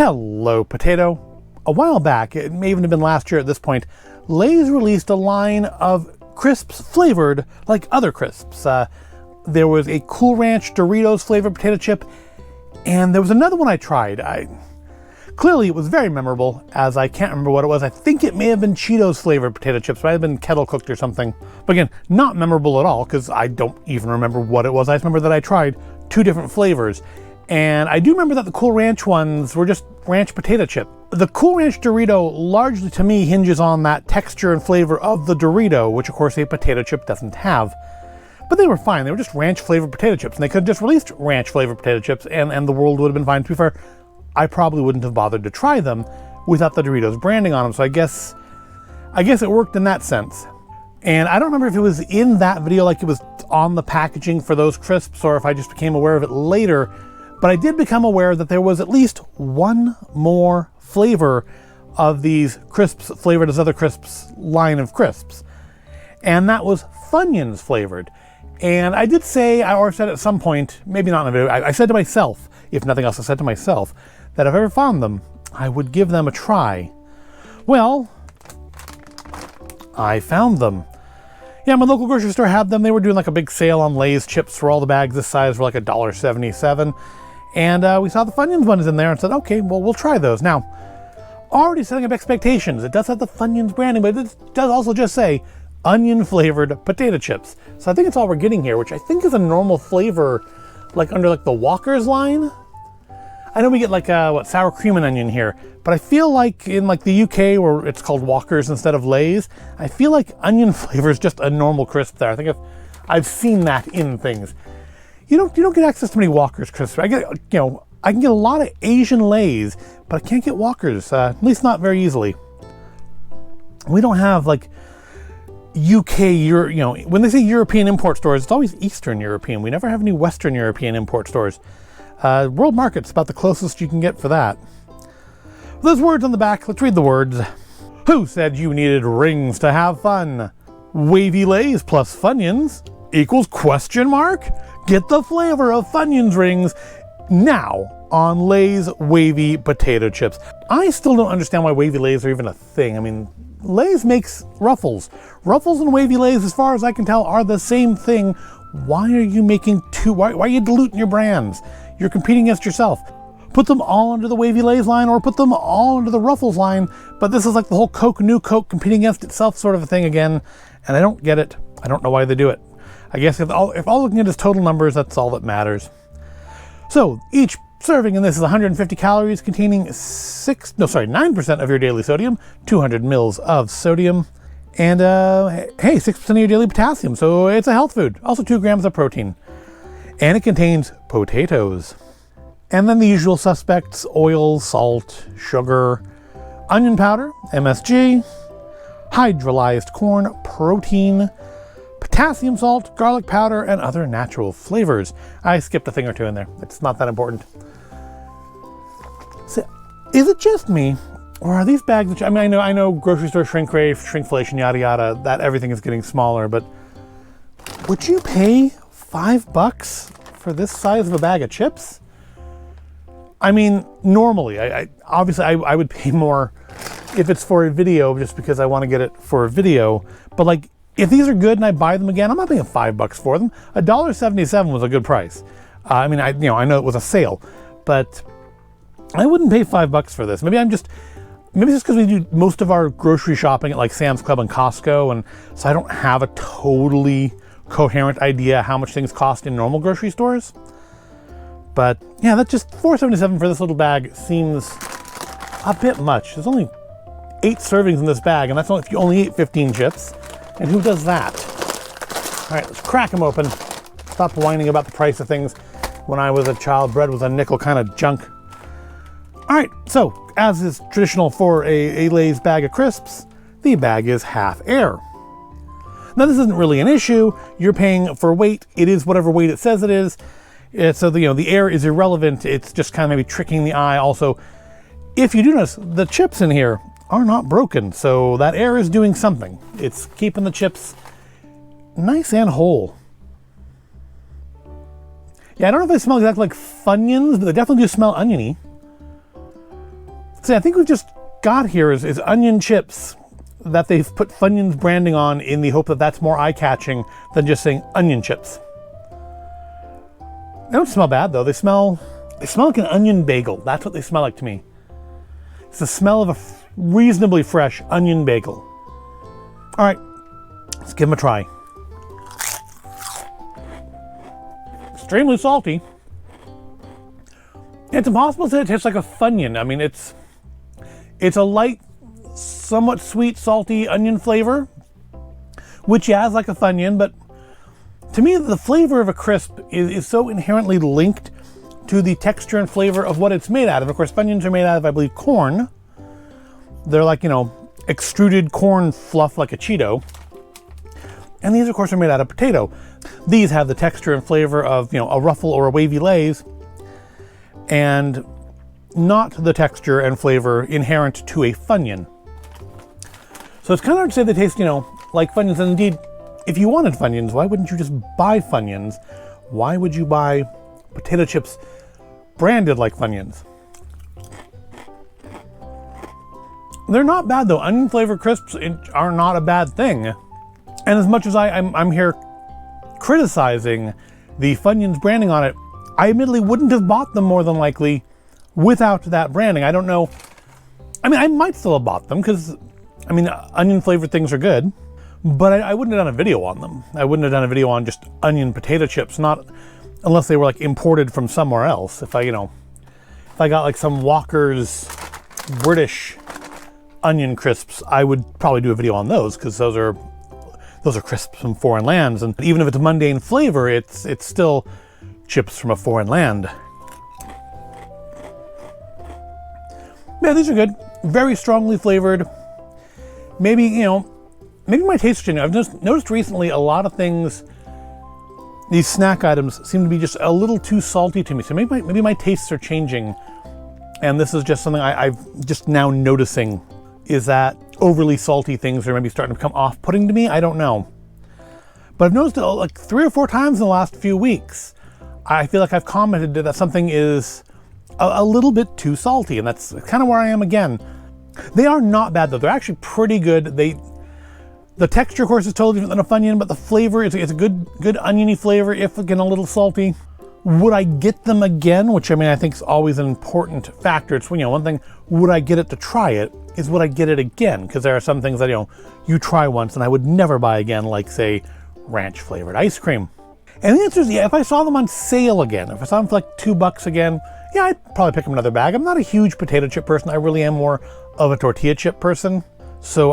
Hello, potato. A while back, it may even have been last year at this point, Lay's released a line of crisps flavored like other crisps. There was a Cool Ranch Doritos flavored potato chip, and there was another one I tried. Clearly it was very memorable, as I can't remember what it was. I think it may have been Cheetos flavored potato chips, might have been kettle cooked or something. But again, not memorable at all, because I don't even remember what it was. I just remember that I tried 2 different flavors. And I do remember that the Cool Ranch ones were just ranch potato chip. The Cool Ranch Dorito largely to me hinges on that texture and flavor of the Dorito, which of course a potato chip doesn't have. But they were fine. They were just ranch flavored potato chips, and they could have just released ranch flavored potato chips and the world would have been fine. To be fair, I probably wouldn't have bothered to try them without the Doritos branding on them. So I guess it worked in that sense. And I don't remember if it was in that video, like it was on the packaging for those crisps, or if I just became aware of it later. But I did become aware that there was at least one more flavor of these crisps flavored as other crisps line of crisps. And that was Funyuns flavored. And I did say, or said at some point, maybe not in a video, I said to myself, if nothing else, I said to myself, that if I ever found them, I would give them a try. Well, I found them. Yeah, my local grocery store had them. They were doing like a big sale on Lay's chips for all the bags this size for like $1.77. And we saw the Funyuns ones in there and said, okay, well, we'll try those. Now, already setting up expectations. It does have the Funyuns branding, but it does also just say onion flavored potato chips. So I think it's all we're getting here, which I think is a normal flavor, like under like the Walker's line. I know we get like sour cream and onion here, but I feel like in like the UK where it's called Walker's instead of Lay's, I feel like onion flavor is just a normal crisp there. I think I've seen that in things. You don't get access to many Walker's crisps. I can get a lot of Asian Lays, but I can't get Walker's, at least not very easily. We don't have like UK, when they say European import stores, it's always Eastern European. We never have any Western European import stores. World Market's about the closest you can get for that. With those words on the back, let's read the words. Who said you needed rings to have fun? Wavy Lays plus Funyuns equals question mark? Get the flavor of Funyuns rings now on Lay's Wavy Potato Chips. I still don't understand why Wavy Lays are even a thing. I mean, Lay's makes Ruffles. Ruffles and Wavy Lays, as far as I can tell, are the same thing. Why are you making two? Why are you diluting your brands? You're competing against yourself. Put them all under the Wavy Lays line or put them all under the Ruffles line. But this is like the whole Coke, new Coke competing against itself sort of a thing again. And I don't get it. I don't know why they do it. I guess if all looking at is total numbers, that's all that matters. So each serving in this is 150 calories, containing 9% of your daily sodium, 200 mils of sodium, and 6% of your daily potassium. So it's a health food. Also 2 grams of protein. And it contains potatoes. And then the usual suspects: oil, salt, sugar, onion powder, MSG, hydrolyzed corn protein, potassium salt, garlic powder, and other natural flavors. I skipped a thing or two in there. It's not that important. So, is it just me, or are these bags? I know grocery store shrink rate, shrinkflation, yada yada. That everything is getting smaller. But would you pay $5 for this size of a bag of chips? I mean, normally, I would pay more if it's for a video, just because I want to get it for a video. But like, if these are good and I buy them again, I'm not paying $5 for them. $1.77 was a good price. I know it was a sale, but I wouldn't pay $5 for this. Maybe it's just because we do most of our grocery shopping at like Sam's Club and Costco, and so I don't have a totally coherent idea how much things cost in normal grocery stores. But yeah, that's just $4.77 for this little bag seems a bit much. There's only 8 servings in this bag, and that's only if you only ate 15 chips. And who does that? All right, let's crack them open. Stop whining about the price of things. When I was a child, bread was a nickel kind of junk. All right, so as is traditional for a Lay's bag of crisps, the bag is half air. Now this isn't really an issue. You're paying for weight. It is whatever weight it says it is. So the air is irrelevant. It's just kind of maybe tricking the eye. Also, if you do notice, the chips in here are not broken, so that air is doing something. It's keeping the chips nice and whole. Yeah, I don't know if they smell exactly like Funyuns, but they definitely do smell oniony. So I think we've just got here is onion chips that they've put Funyuns branding on in the hope that that's more eye-catching than just saying onion chips. They don't smell bad though. They smell like an onion bagel. That's what they smell like to me. It's the smell of a reasonably fresh onion bagel. All right, let's give them a try. Extremely salty. It's impossible to say it tastes like a Funyun. I mean, it's a light, somewhat sweet, salty onion flavor, which yeah, is like a Funyun, but to me, the flavor of a crisp is so inherently linked to the texture and flavor of what it's made out of. Of course, Funyuns are made out of, I believe, corn. They're like, extruded corn fluff like a Cheeto. And these, of course, are made out of potato. These have the texture and flavor of, a Ruffle or a Wavy Lays, and not the texture and flavor inherent to a Funyun. So it's kind of hard to say they taste, like Funyuns. And indeed, if you wanted Funyuns, why wouldn't you just buy Funyuns? Why would you buy potato chips branded like Funyuns? They're not bad though. Onion flavored crisps are not a bad thing. And as much as I'm here criticizing the Funyuns branding on it, I admittedly wouldn't have bought them more than likely without that branding. I don't know. I mean, I might still have bought them because, onion flavored things are good, but I wouldn't have done a video on them. I wouldn't have done a video on just onion potato chips, not unless they were like imported from somewhere else. If I got like some Walker's British onion crisps, I would probably do a video on those because those are crisps from foreign lands, and even if it's mundane flavor, it's still chips from a foreign land. Yeah, these are good. Very strongly flavored. Maybe my taste is changing. I've just noticed recently a lot of things, these snack items seem to be just a little too salty to me. So maybe my tastes are changing, and this is just something I've just now noticing, is that overly salty things are maybe starting to become off-putting to me. I don't know. But I've noticed it like 3 or 4 times in the last few weeks. I feel like I've commented that something is a little bit too salty, and that's kind of where I am again. They are not bad though. They're actually pretty good. The texture, of course, is totally different than a Funyun, but the flavor is a good oniony flavor, if again a little salty. Would I get them again? Which I think is always an important factor. It's one thing, would I get it to try it, is would I get it again? Because there are some things that you try once and I would never buy again, like say ranch flavored ice cream. And the answer is yeah, if I saw them on sale again, if I saw them for like $2 again, yeah, I'd probably pick up another bag. I'm not a huge potato chip person. I really am more of a tortilla chip person. So,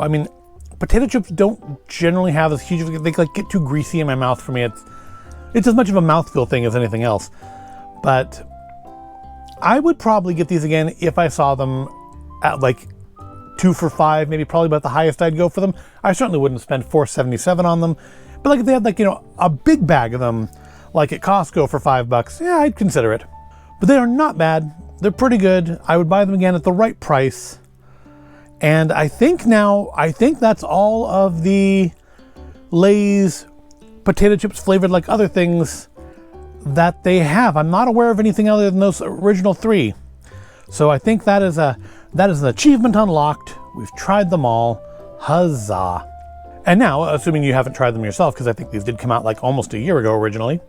potato chips don't generally have as huge, they like get too greasy in my mouth for me. It's as much of a mouthfeel thing as anything else. But I would probably get these again if I saw them at like 2 for $5, maybe probably about the highest I'd go for them. I certainly wouldn't spend $4.77 on them. But like if they had like, a big bag of them, like at Costco for $5, yeah, I'd consider it. But they are not bad. They're pretty good. I would buy them again at the right price. And I think that's all of the Lay's potato chips flavored like other things that they have. I'm not aware of anything other than those original 3. So I think that is an achievement unlocked. We've tried them all. Huzzah. And now, assuming you haven't tried them yourself, because I think these did come out like almost a year ago originally,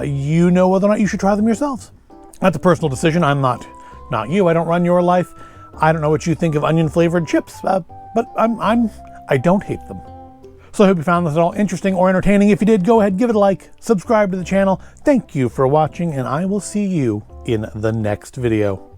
you know whether or not you should try them yourselves. That's a personal decision. I'm not you. I don't run your life. I don't know what you think of onion flavored chips, but I don't hate them. So I hope you found this at all interesting or entertaining. If you did, go ahead, give it a like, subscribe to the channel. Thank you for watching, and I will see you in the next video.